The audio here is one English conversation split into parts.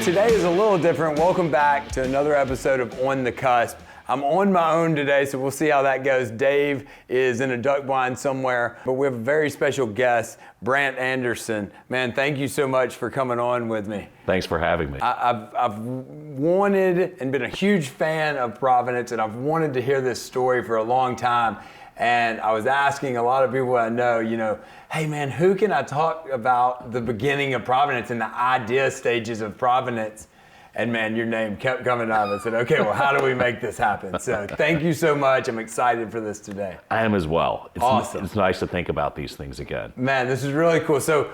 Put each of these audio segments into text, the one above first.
today is a little different. Welcome back to another episode of On the Cusp. I'm on my own today, so we'll see how that goes. Dave is in a duck blind somewhere, but we have a very special guest, Brant Anderson. Man, thank you so much for coming on with me. Thanks for having me. I've wanted and been a huge fan of Provenance, and I've wanted to hear this story for a long time. And I was asking a lot of people I know, hey man, who can I talk about the beginning of Provenance and the idea stages of Provenance? And man, your name kept coming up. I said, okay, well, how do we make this happen? So thank you so much. I'm excited for this today. I am as well. It's awesome. It's nice to think about these things again. Man, this is really cool. So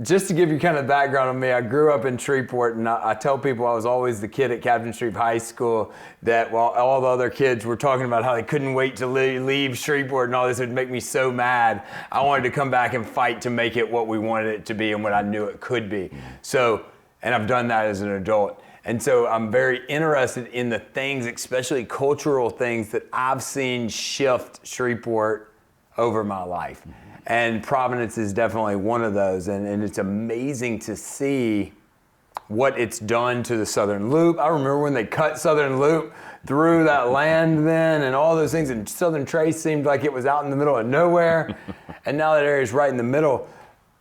just to give you kind of background on me, I grew up in Shreveport, and I tell people I was always the kid at Captain Shreve High School that while all the other kids were talking about how they couldn't wait to leave Shreveport and all this, it would make me so mad. I wanted to come back and fight to make it what we wanted it to be and what I knew it could be. So, and I've done that as an adult. And so I'm very interested in the things, especially cultural things, that I've seen shift Shreveport over my life. And Provenance is definitely one of those. And it's amazing to see what it's done to the Southern Loop. I remember when they cut Southern Loop through that land then and all those things. And Southern Trace seemed like it was out in the middle of nowhere. And now that area's right in the middle.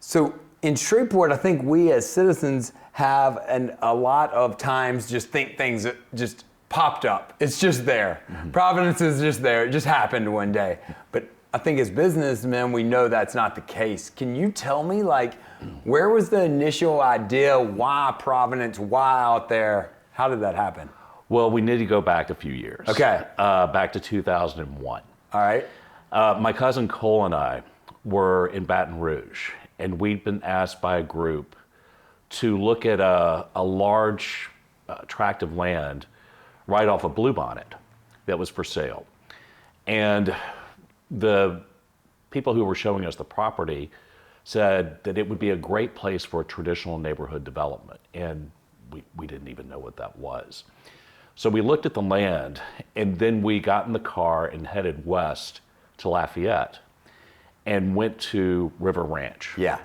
So in Shreveport, I think we as citizens have a lot of times just think things that just popped up. It's just there. Provenance is just there. It just happened one day. But I think as businessmen, we know that's not the case. Can you tell me, where was the initial idea? Why Provenance? Why out there? How did that happen? Well, we need to go back a few years. Okay. Back to 2001. All right. My cousin Cole and I were in Baton Rouge, and we'd been asked by a group to look at a large tract of land right off of Bluebonnet that was for sale. And the people who were showing us the property said that it would be a great place for a traditional neighborhood development. And we didn't even know what that was. So we looked at the land, and then we got in the car and headed west to Lafayette and went to River Ranch. Yeah.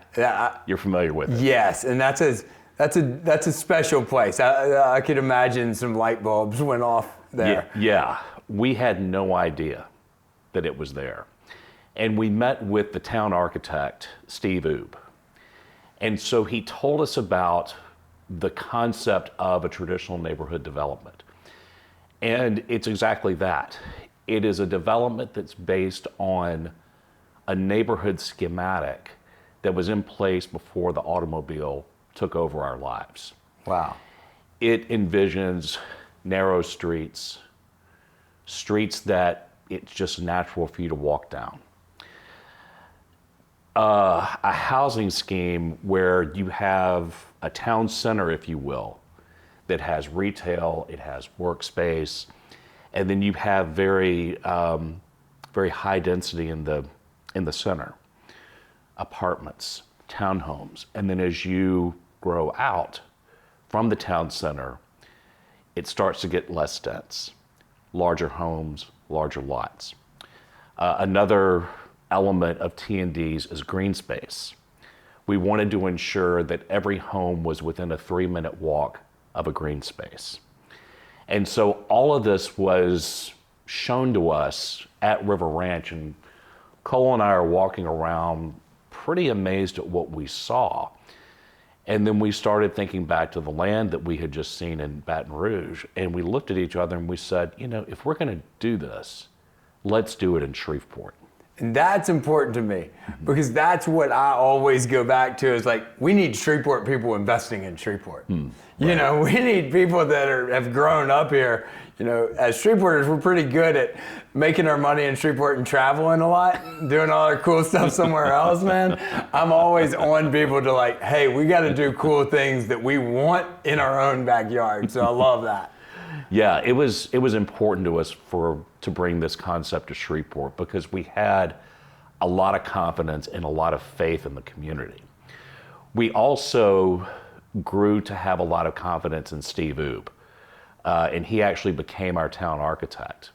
You're familiar with it. Yes, and that's a special place. I could imagine some light bulbs went off there. Yeah. We had no idea that it was there. And we met with the town architect, Steve Oob. And so he told us about the concept of a traditional neighborhood development. And it's exactly that. It is a development that's based on a neighborhood schematic that was in place before the automobile took over our lives. Wow. It envisions narrow streets that it's just natural for you to walk down. A housing scheme where you have a town center, if you will, that has retail, it has workspace, and then you have very high density in the center. Apartments, townhomes, and then as you grow out from the town center, it starts to get less dense. Larger homes, larger lots. Another element of T&Ds is green space. We wanted to ensure that every home was within a 3-minute walk of a green space. And so all of this was shown to us at River Ranch, and Cole and I are walking around pretty amazed at what we saw. And then we started thinking back to the land that we had just seen in Baton Rouge, and we looked at each other and we said, if we're going to do this, let's do it in Shreveport. And that's important to me, because that's what I always go back to is we need Shreveport people investing in Shreveport. Right. We need people that have grown up here. As Shreveporters, we're pretty good at making our money in Shreveport and traveling a lot, doing all our cool stuff somewhere else, man. I'm always on people to hey, we got to do cool things that we want in our own backyard. So I love that. Yeah, it was important to us to bring this concept to Shreveport because we had a lot of confidence and a lot of faith in the community. We also grew to have a lot of confidence in Steve Oob. And he actually became our town architect.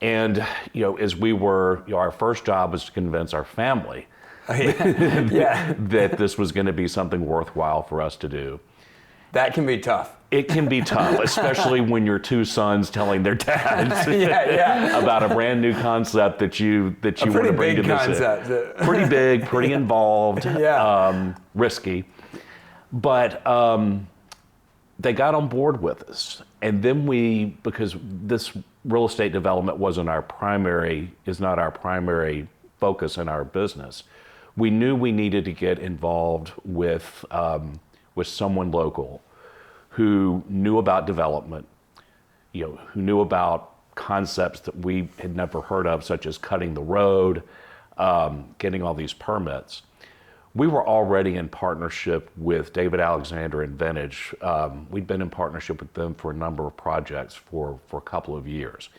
And, as we were, our first job was to convince our family that this was going to be something worthwhile for us to do. That can be tough. It can be tough, especially when your two sons telling their dads about a brand new concept that you want to bring to this. Concept. Pretty big, pretty involved, Yeah. Risky. But they got on board with us. And then because this real estate development is not our primary focus in our business, we knew we needed to get involved with someone local who knew about development, who knew about concepts that we had never heard of, such as cutting the road, getting all these permits. We were already in partnership with David Alexander and Vintage. We'd been in partnership with them for a number of projects for a couple of years.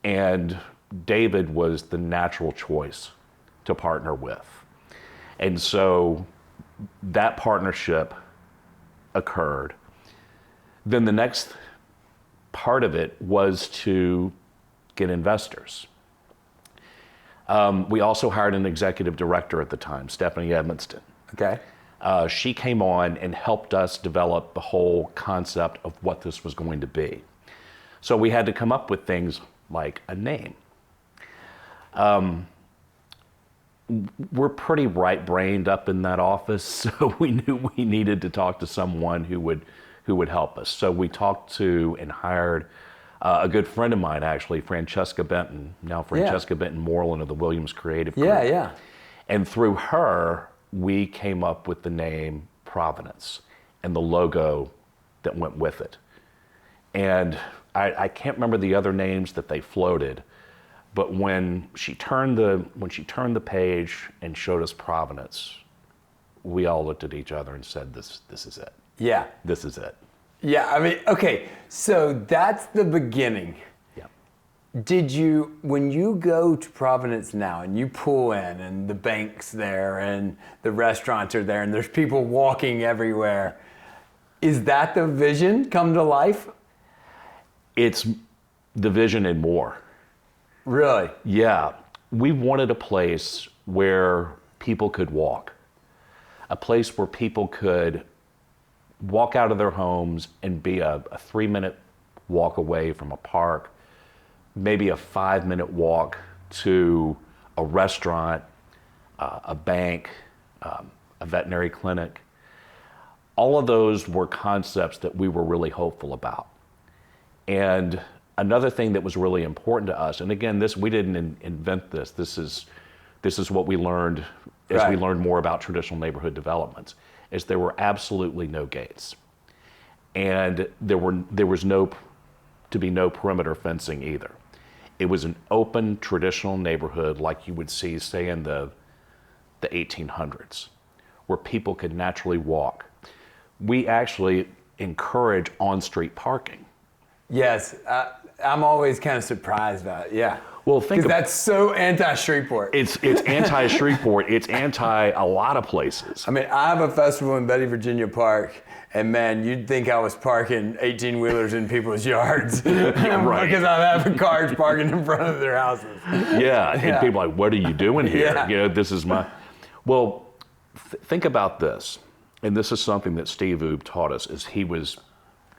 And David was the natural choice to partner with. And so that partnership occurred. Then the next part of it was to get investors. We also hired an executive director at the time, Stephanie Edmonston. Okay. She came on and helped us develop the whole concept of what this was going to be. So we had to come up with things like a name. We're pretty right-brained up in that office, so we knew we needed to talk to someone who would help us. So we talked to and hired a good friend of mine, actually, Francesca Benton, now Francesca Benton Moreland of the Williams Creative Group. Yeah. And through her, we came up with the name Provenance and the logo that went with it. And I can't remember the other names that they floated, but when she turned the page and showed us Provenance, we all looked at each other and said, "This is it. Yeah. This is it." Yeah, I mean, okay, so that's the beginning. Yeah. When you go to Provenance now and you pull in and the bank's there and the restaurants are there and there's people walking everywhere, is that the vision come to life? It's the vision and more. Really? Yeah. We wanted a place where people could walk, a place where people could walk out of their homes and be a 3-minute walk away from a park, maybe a 5-minute walk to a restaurant, a bank, a veterinary clinic. All of those were concepts that we were really hopeful about. And another thing that was really important to us, and again, we didn't invent this. This is what we learned as we learned more about traditional neighborhood developments. Is there were absolutely no gates, and there was no perimeter fencing either. It was an open traditional neighborhood like you would see, say, in the 1800s, where people could naturally walk. We actually encourage on-street parking. Yes, I'm always kind of surprised about it. Yeah. Well, think because that's so anti-Shreveport. It's anti-Shreveport. It's anti a lot of places. I mean, I have a festival in Betty, Virginia Park, and man, you'd think I was parking 18-wheelers in people's yards. Right. Because I'm having cars parking in front of their houses. Yeah, and people are like, what are you doing here? Yeah. This is my... Well, think about this, and this is something that Steve Oob taught us, is he was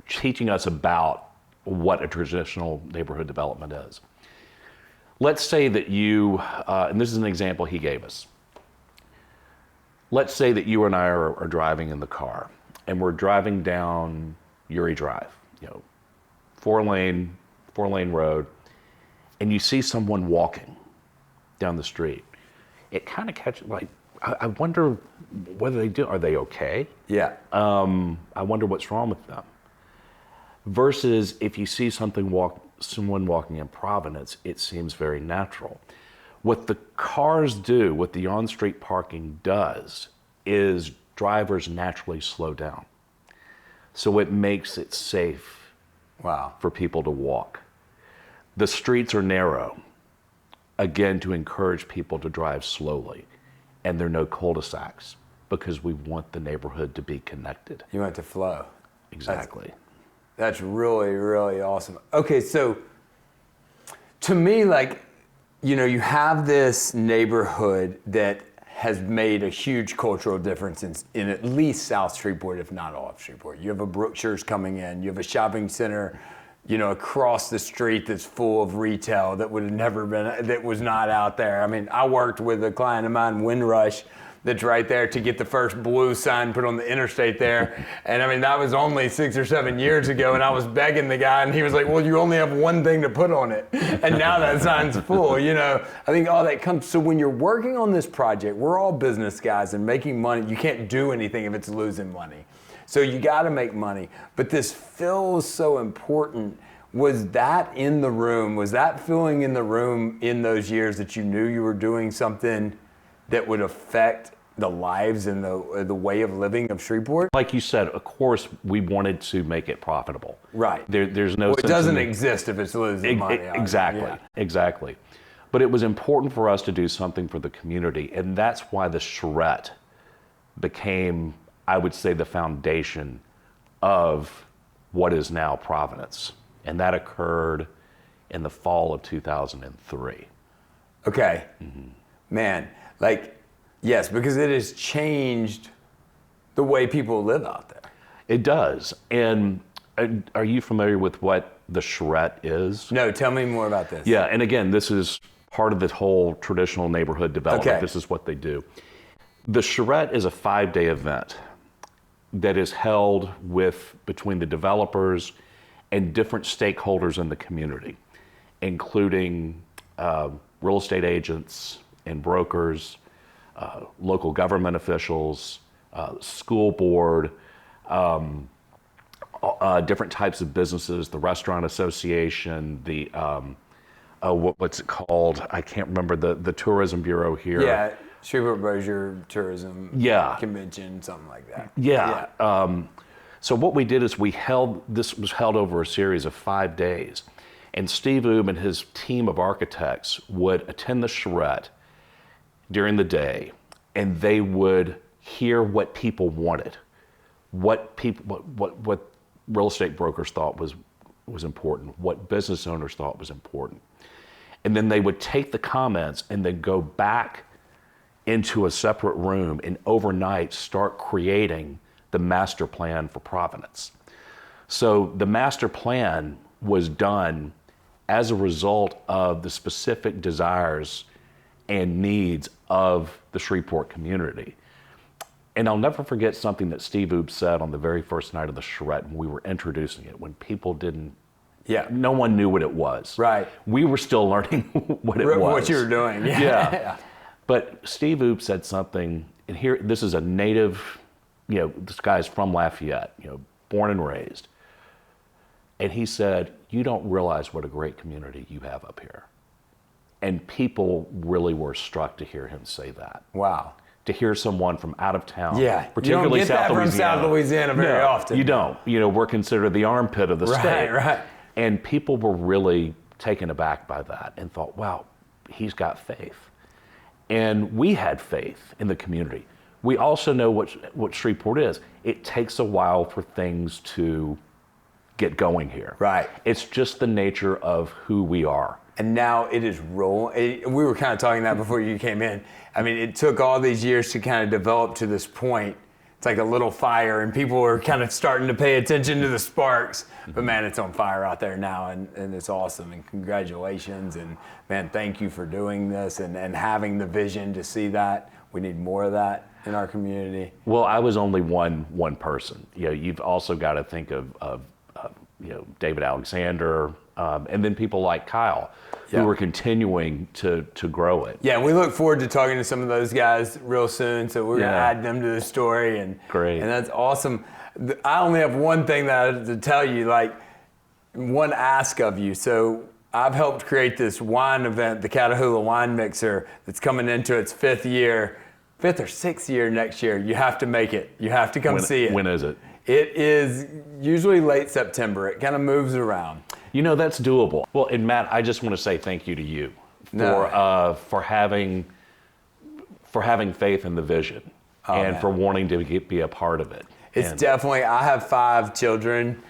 teaching us about what a traditional neighborhood development is. Let's say that you, and this is an example he gave us. Let's say that you and I are driving in the car, and we're driving down Uri Drive, 4-lane road, and you see someone walking down the street. It kind of catches, like, I wonder whether are they okay? Yeah. I wonder what's wrong with them. Versus if you see someone walking in Provenance, it seems very natural. What the cars do, what the on-street parking does, is drivers naturally slow down. So it makes it safe for people to walk. The streets are narrow, again, to encourage people to drive slowly. And there are no cul-de-sacs because we want the neighborhood to be connected. You want it to flow. Exactly. That's really, really awesome. Okay, so to me, like, you have this neighborhood that has made a huge cultural difference in at least South Shreveport, if not all of Shreveport. You have a Brookshire's coming in. You have a shopping center, across the street that's full of retail that would have never been, that was not out there. I mean, I worked with a client of mine, Windrush, that's right there to get the first blue sign put on the interstate there. And I mean, that was only 6 or 7 years ago, and I was begging the guy, and he was like, well, you only have one thing to put on it. And now that sign's full, I think all that comes. So when you're working on this project, we're all business guys, and making money, you can't do anything if it's losing money. So you gotta make money. But this feels so important. Was that in the room? Was that feeling in the room in those years that you knew you were doing something that would affect the lives and the way of living of Shreveport? Like you said, of course, we wanted to make it profitable. Right. There's no Well, it sense doesn't in exist if it's losing money. Exactly. But it was important for us to do something for the community, and that's why the charrette became, I would say, the foundation of what is now Provenance. And that occurred in the fall of 2003. Okay. Man, yes, because it has changed the way people live out there. It does. And are you familiar with what the charrette is? No, tell me more about this. Yeah, and again, this is part of the whole traditional neighborhood development. Okay. This is what they do. The charrette is a 5-day event that is held between the developers and different stakeholders in the community, including real estate agents and brokers, local government officials, school board, different types of businesses, the restaurant association, the what's it called? I can't remember, the tourism bureau here. Yeah, Shreveport Brochure Tourism Convention, something like that. Yeah. So what we did is this was held over a series of 5 days, and Steve Oob and his team of architects would attend the charrette during the day, and they would hear what people wanted, what real estate brokers thought was important, what business owners thought was important. And then they would take the comments and then go back into a separate room and overnight start creating the master plan for Provenance. So the master plan was done as a result of the specific desires and needs of the Shreveport community. And I'll never forget something that Steve Oob said on the very first night of the charrette when we were introducing it, when people no one knew what it was. Right. We were still learning what it was. What you were doing. Yeah. But Steve Oob said something, and here, this is a native, this guy's from Lafayette, born and raised. And he said, you don't realize what a great community you have up here. And people really were struck to hear him say that. Wow. To hear someone from out of town, you particularly don't get that from South Louisiana very often. You don't. We're considered the armpit of the state. Right. And people were really taken aback by that and thought, wow, he's got faith. And we had faith in the community. We also know what Shreveport is. It takes a while for things to get going here. Right. It's just the nature of who we are. And now it is rolling. We were kind of talking that before you came in. I mean, it took all these years to kind of develop to this point. It's like a little fire, and people are kind of starting to pay attention to the sparks. But man, it's on fire out there now, and it's awesome. And congratulations, and man, thank you for doing this and having the vision to see that. We need more of that in our community. Well, I was only one person. You've also got to think of David Alexander, and then people like Kyle, who are continuing to grow it. Yeah, and we look forward to talking to some of those guys real soon. So we're gonna add them to the story, and great. And that's awesome. I only have one thing that I have to tell you, one ask of you. So I've helped create this wine event, the Catahoula Wine Mixer, that's coming into its 5th or 6th year next year. You have to make it. You have to come see it. When is it? It is usually late September. It kind of moves around. That's doable. Well, and Matt, I just want to say thank you to you for having faith in the vision for wanting to be a part of it. It's definitely. I have 5 children.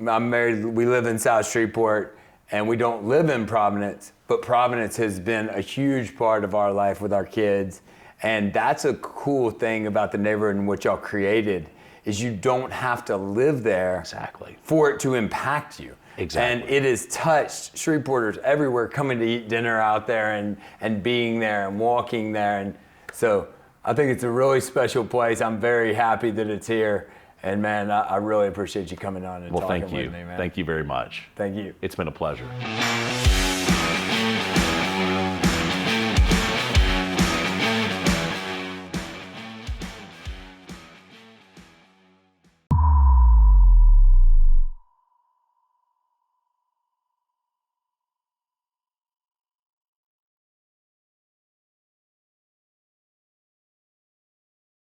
I'm married. We live in South Shreveport, and we don't live in Provenance, but Provenance has been a huge part of our life with our kids. And that's a cool thing about the neighborhood and what y'all created, is you don't have to live there Exactly. for it to impact you. Exactly. And it has touched Shreveporters everywhere coming to eat dinner out there and being there and walking there. And so I think it's a really special place. I'm very happy that it's here. And man, I really appreciate you coming on and talking with me, man. Thank you very much. Thank you. It's been a pleasure.